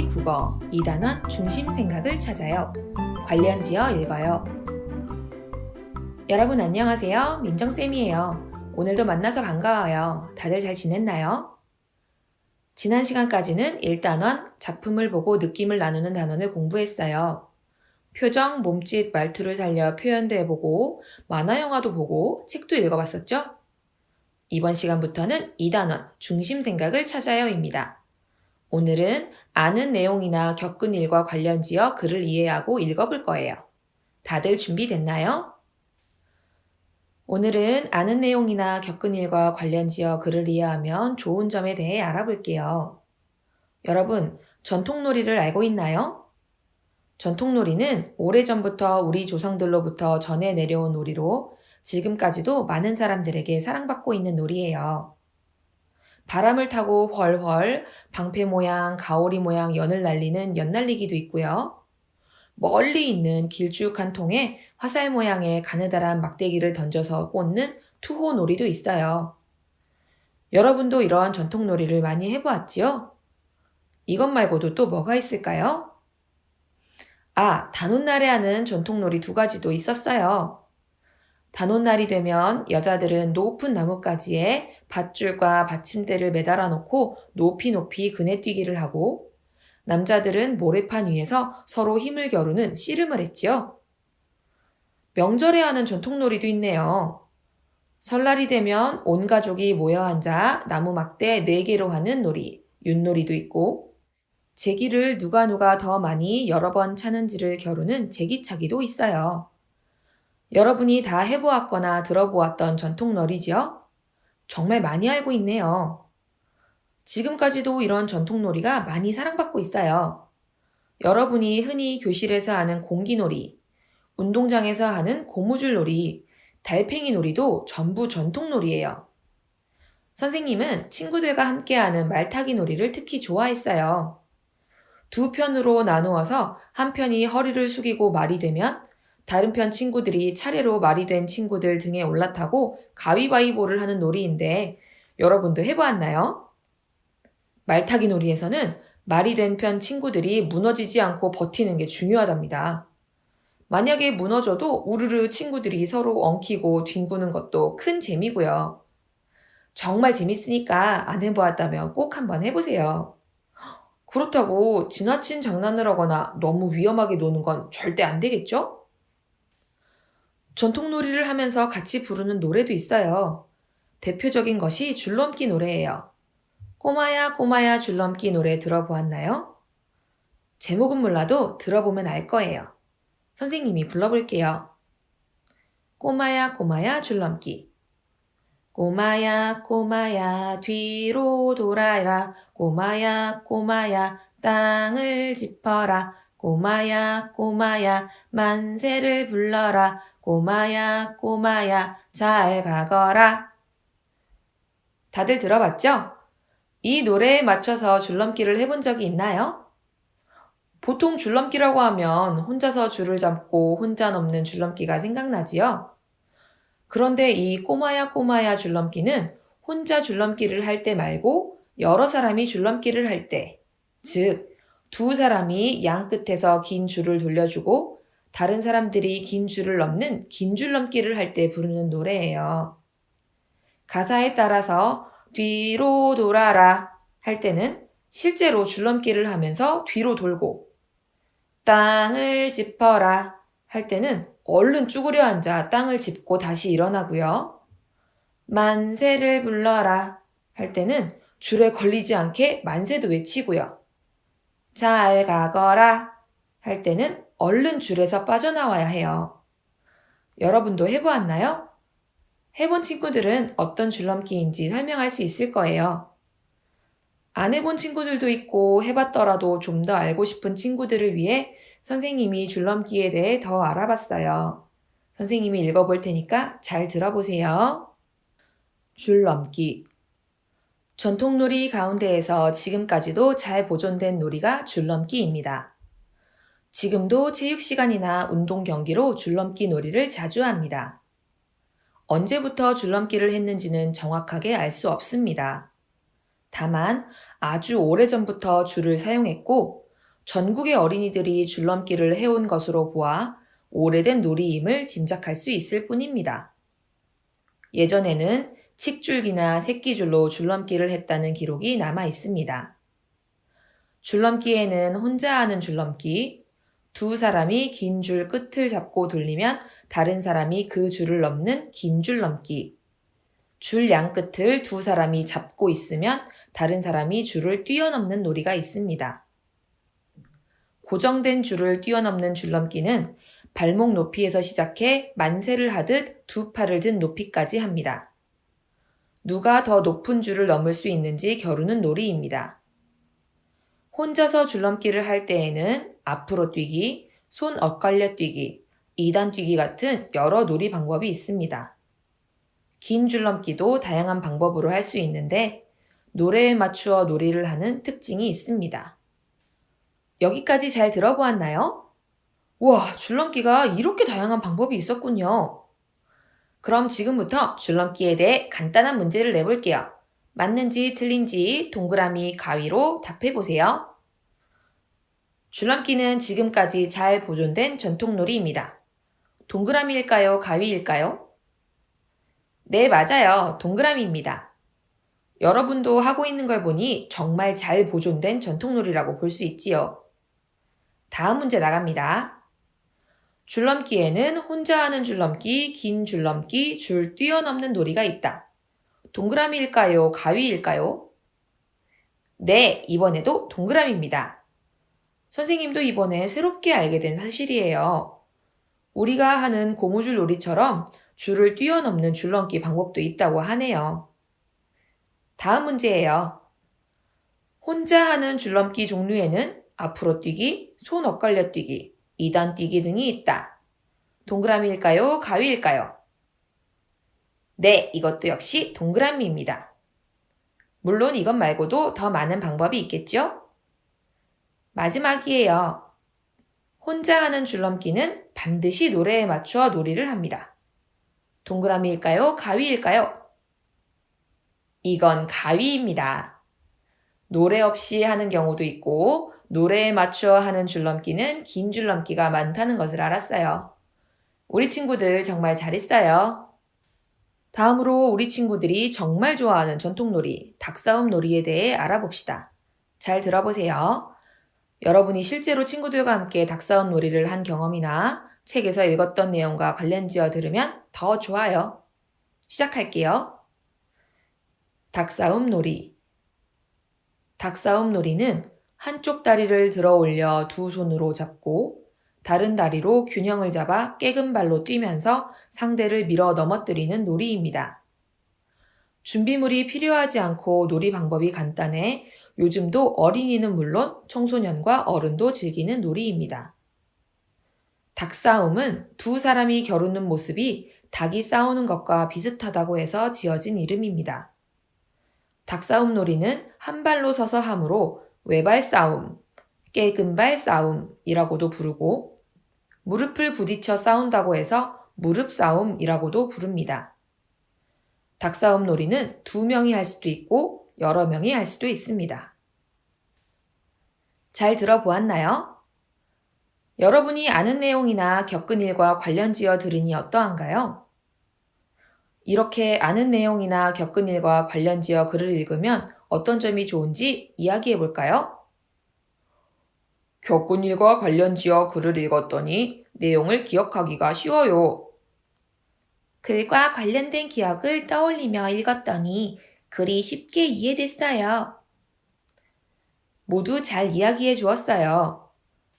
제2 국어 2단원 중심 생각을 찾아요. 관련지어 읽어요. 여러분 안녕하세요. 민정쌤이에요. 오늘도 만나서 반가워요. 다들 잘 지냈나요? 지난 시간까지는 1단원 작품을 보고 느낌을 나누는 단원을 공부했어요. 표정, 몸짓, 말투를 살려 표현도 해보고 만화 영화도 보고 책도 읽어봤었죠? 이번 시간부터는 2단원 중심 생각을 찾아요입니다. 오늘은 아는 내용이나 겪은 일과 관련지어 글을 이해하고 읽어볼 거예요. 다들 준비됐나요? 오늘은 아는 내용이나 겪은 일과 관련지어 글을 이해하면 좋은 점에 대해 알아볼게요. 여러분, 전통놀이를 알고 있나요? 전통놀이는 오래전부터 우리 조상들로부터 전해 내려온 놀이로 지금까지도 많은 사람들에게 사랑받고 있는 놀이예요. 바람을 타고 훨훨 방패 모양, 가오리 모양 연을 날리는 연날리기도 있고요. 멀리 있는 길쭉한 통에 화살 모양의 가느다란 막대기를 던져서 꽂는 투호놀이도 있어요. 여러분도 이런 전통놀이를 많이 해보았지요? 이것 말고도 또 뭐가 있을까요? 단오날에 하는 전통놀이 2가지도 있었어요. 단오날이 되면 여자들은 높은 나뭇가지에 밧줄과 받침대를 매달아 놓고 높이 그네 뛰기를 하고 남자들은 모래판 위에서 서로 힘을 겨루는 씨름을 했지요. 명절에 하는 전통놀이도 있네요. 설날이 되면 온 가족이 모여 앉아 나무 막대 4개로 하는 놀이, 윷놀이도 있고 제기를 누가 더 많이 여러 번 차는지를 겨루는 제기차기도 있어요. 여러분이 다 해보았거나 들어보았던 전통놀이지요? 정말 많이 알고 있네요. 지금까지도 이런 전통놀이가 많이 사랑받고 있어요. 여러분이 흔히 교실에서 하는 공기놀이, 운동장에서 하는 고무줄놀이, 달팽이 놀이도 전부 전통놀이예요. 선생님은 친구들과 함께하는 말타기 놀이를 특히 좋아했어요. 2편으로 나누어서 한 편이 허리를 숙이고 말이 되면 다른 편 친구들이 차례로 말이 된 친구들 등에 올라타고 가위바위보를 하는 놀이인데 여러분도 해보았나요? 말타기 놀이에서는 말이 된 편 친구들이 무너지지 않고 버티는 게 중요하답니다. 만약에 무너져도 우르르 친구들이 서로 엉키고 뒹구는 것도 큰 재미고요. 정말 재밌으니까 안 해보았다면 꼭 한번 해보세요. 그렇다고 지나친 장난을 하거나 너무 위험하게 노는 건 절대 안 되겠죠? 전통놀이를 하면서 같이 부르는 노래도 있어요. 대표적인 것이 줄넘기 노래예요. 꼬마야 꼬마야 줄넘기 노래 들어보았나요? 제목은 몰라도 들어보면 알 거예요. 선생님이 불러볼게요. 꼬마야 꼬마야 줄넘기. 꼬마야 꼬마야 뒤로 돌아라. 꼬마야 꼬마야 땅을 짚어라. 꼬마야 꼬마야 만세를 불러라. 꼬마야 꼬마야 잘 가거라. 다들 들어봤죠? 이 노래에 맞춰서 줄넘기를 해본 적이 있나요? 보통 줄넘기라고 하면 혼자서 줄을 잡고 혼자 넘는 줄넘기가 생각나지요? 그런데 이 꼬마야 꼬마야 줄넘기는 혼자 줄넘기를 할 때 말고 여러 사람이 줄넘기를 할 때, 즉, 2사람이 양 끝에서 긴 줄을 돌려주고 다른 사람들이 긴 줄을 넘는 긴 줄넘기를 할 때 부르는 노래예요. 가사에 따라서 뒤로 돌아라 할 때는 실제로 줄넘기를 하면서 뒤로 돌고 땅을 짚어라 할 때는 얼른 쭈그려 앉아 땅을 짚고 다시 일어나고요. 만세를 불러라 할 때는 줄에 걸리지 않게 만세도 외치고요. 잘 가거라 할 때는 얼른 줄에서 빠져나와야 해요. 여러분도 해보았나요? 해본 친구들은 어떤 줄넘기인지 설명할 수 있을 거예요. 안 해본 친구들도 있고 해봤더라도 좀 더 알고 싶은 친구들을 위해 선생님이 줄넘기에 대해 더 알아봤어요. 선생님이 읽어볼 테니까 잘 들어보세요. 줄넘기. 전통놀이 가운데에서 지금까지도 잘 보존된 놀이가 줄넘기입니다. 지금도 체육시간이나 운동 경기로 줄넘기 놀이를 자주 합니다. 언제부터 줄넘기를 했는지는 정확하게 알 수 없습니다. 다만 아주 오래전부터 줄을 사용했고 전국의 어린이들이 줄넘기를 해온 것으로 보아 오래된 놀이임을 짐작할 수 있을 뿐입니다. 예전에는 칡줄기나 새끼줄로 줄넘기를 했다는 기록이 남아 있습니다. 줄넘기에는 혼자 하는 줄넘기, 두 사람이 긴 줄 끝을 잡고 돌리면 다른 사람이 그 줄을 넘는 긴 줄넘기, 줄 양 끝을 두 사람이 잡고 있으면 다른 사람이 줄을 뛰어넘는 놀이가 있습니다. 고정된 줄을 뛰어넘는 줄넘기는 발목 높이에서 시작해 만세를 하듯 두 팔을 든 높이까지 합니다. 누가 더 높은 줄을 넘을 수 있는지 겨루는 놀이입니다. 혼자서 줄넘기를 할 때에는 앞으로 뛰기, 손 엇갈려 뛰기, 2단 뛰기 같은 여러 놀이 방법이 있습니다. 긴 줄넘기도 다양한 방법으로 할 수 있는데 노래에 맞추어 놀이를 하는 특징이 있습니다. 여기까지 잘 들어보았나요? 우와, 줄넘기가 이렇게 다양한 방법이 있었군요. 그럼 지금부터 줄넘기에 대해 간단한 문제를 내볼게요. 맞는지 틀린지 동그라미 가위로 답해보세요. 줄넘기는 지금까지 잘 보존된 전통놀이입니다. 동그라미일까요? 가위일까요? 네, 맞아요. 동그라미입니다. 여러분도 하고 있는 걸 보니 정말 잘 보존된 전통놀이라고 볼 수 있지요. 다음 문제 나갑니다. 줄넘기에는 혼자 하는 줄넘기, 긴 줄넘기, 줄 뛰어넘는 놀이가 있다. 동그라미일까요? 가위일까요? 네, 이번에도 동그라미입니다. 선생님도 이번에 새롭게 알게 된 사실이에요. 우리가 하는 고무줄 놀이처럼 줄을 뛰어넘는 줄넘기 방법도 있다고 하네요. 다음 문제예요. 혼자 하는 줄넘기 종류에는 앞으로 뛰기, 손 엇갈려 뛰기, 2단 뛰기 등이 있다. 동그라미일까요? 가위일까요? 네, 이것도 역시 동그라미입니다. 물론 이것 말고도 더 많은 방법이 있겠죠? 마지막이에요. 혼자 하는 줄넘기는 반드시 노래에 맞추어 놀이를 합니다. 동그라미일까요? 가위일까요? 이건 가위입니다. 노래 없이 하는 경우도 있고 노래에 맞추어 하는 줄넘기는 긴 줄넘기가 많다는 것을 알았어요. 우리 친구들 정말 잘했어요. 다음으로 우리 친구들이 정말 좋아하는 전통놀이, 닭싸움 놀이에 대해 알아봅시다. 잘 들어보세요. 여러분이 실제로 친구들과 함께 닭싸움 놀이를 한 경험이나 책에서 읽었던 내용과 관련지어 들으면 더 좋아요. 시작할게요. 닭싸움 놀이. 닭싸움 놀이는 한쪽 다리를 들어 올려 두 손으로 잡고 다른 다리로 균형을 잡아 깨금발로 뛰면서 상대를 밀어 넘어뜨리는 놀이입니다. 준비물이 필요하지 않고 놀이 방법이 간단해 요즘도 어린이는 물론 청소년과 어른도 즐기는 놀이입니다. 닭싸움은 두 사람이 겨루는 모습이 닭이 싸우는 것과 비슷하다고 해서 지어진 이름입니다. 닭싸움 놀이는 한 발로 서서 하므로 외발 싸움, 깨금발 싸움이라고도 부르고 무릎을 부딪혀 싸운다고 해서 무릎 싸움이라고도 부릅니다. 닭싸움 놀이는 두 명이 할 수도 있고 여러 명이 할 수도 있습니다. 잘 들어보았나요? 여러분이 아는 내용이나 겪은 일과 관련지어 들으니 어떠한가요? 이렇게 아는 내용이나 겪은 일과 관련지어 글을 읽으면 어떤 점이 좋은지 이야기해 볼까요? 겪은 일과 관련지어 글을 읽었더니 내용을 기억하기가 쉬워요. 글과 관련된 기억을 떠올리며 읽었더니 글이 쉽게 이해됐어요. 모두 잘 이야기해 주었어요.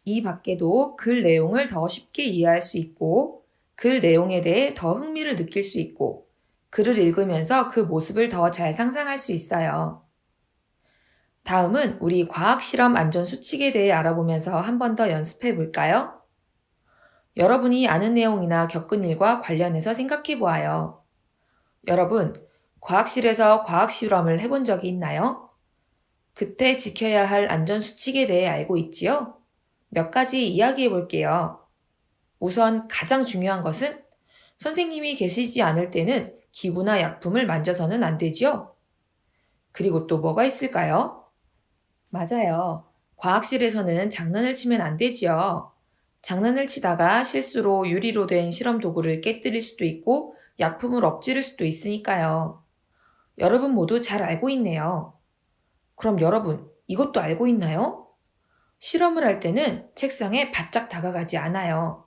이 밖에도 글 내용을 더 쉽게 이해할 수 있고 글 내용에 대해 더 흥미를 느낄 수 있고 글을 읽으면서 그 모습을 더 잘 상상할 수 있어요. 다음은 우리 과학실험 안전수칙에 대해 알아보면서 한 번 더 연습해 볼까요? 여러분이 아는 내용이나 겪은 일과 관련해서 생각해 보아요. 여러분, 과학실에서 과학실험을 해본 적이 있나요? 그때 지켜야 할 안전수칙에 대해 알고 있지요? 몇 가지 이야기해 볼게요. 우선 가장 중요한 것은 선생님이 계시지 않을 때는 기구나 약품을 만져서는 안 되지요? 그리고 또 뭐가 있을까요? 맞아요. 과학실에서는 장난을 치면 안 되지요. 장난을 치다가 실수로 유리로 된 실험 도구를 깨뜨릴 수도 있고 약품을 엎지를 수도 있으니까요. 여러분 모두 잘 알고 있네요. 그럼 여러분, 이것도 알고 있나요? 실험을 할 때는 책상에 바짝 다가가지 않아요.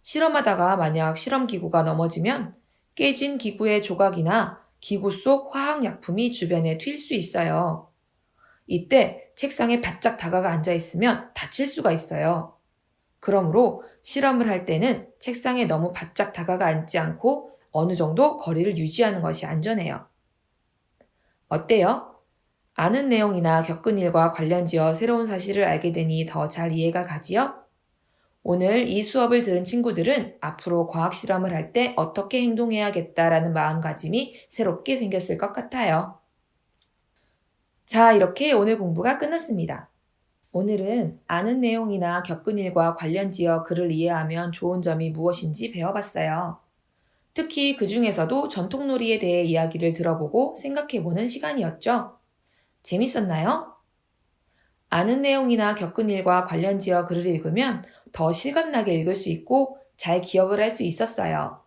실험하다가 만약 실험기구가 넘어지면 깨진 기구의 조각이나 기구 속 화학약품이 주변에 튈 수 있어요. 이때 책상에 바짝 다가가 앉아 있으면 다칠 수가 있어요. 그러므로 실험을 할 때는 책상에 너무 바짝 다가가 앉지 않고 어느 정도 거리를 유지하는 것이 안전해요. 어때요? 아는 내용이나 겪은 일과 관련지어 새로운 사실을 알게 되니 더 잘 이해가 가지요? 오늘 이 수업을 들은 친구들은 앞으로 과학 실험을 할 때 어떻게 행동해야겠다라는 마음가짐이 새롭게 생겼을 것 같아요. 자, 이렇게 오늘 공부가 끝났습니다. 오늘은 아는 내용이나 겪은 일과 관련지어 글을 이해하면 좋은 점이 무엇인지 배워봤어요. 특히 그 중에서도 전통놀이에 대해 이야기를 들어보고 생각해보는 시간이었죠. 재밌었나요? 아는 내용이나 겪은 일과 관련지어 글을 읽으면 더 실감나게 읽을 수 있고 잘 기억을 할 수 있었어요.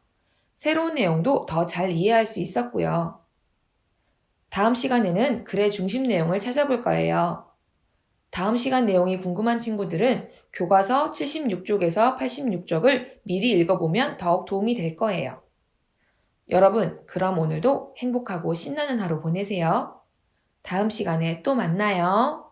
새로운 내용도 더 잘 이해할 수 있었고요. 다음 시간에는 글의 중심 내용을 찾아볼 거예요. 다음 시간 내용이 궁금한 친구들은 교과서 76쪽에서 86쪽을 미리 읽어보면 더욱 도움이 될 거예요. 여러분, 그럼 오늘도 행복하고 신나는 하루 보내세요. 다음 시간에 또 만나요.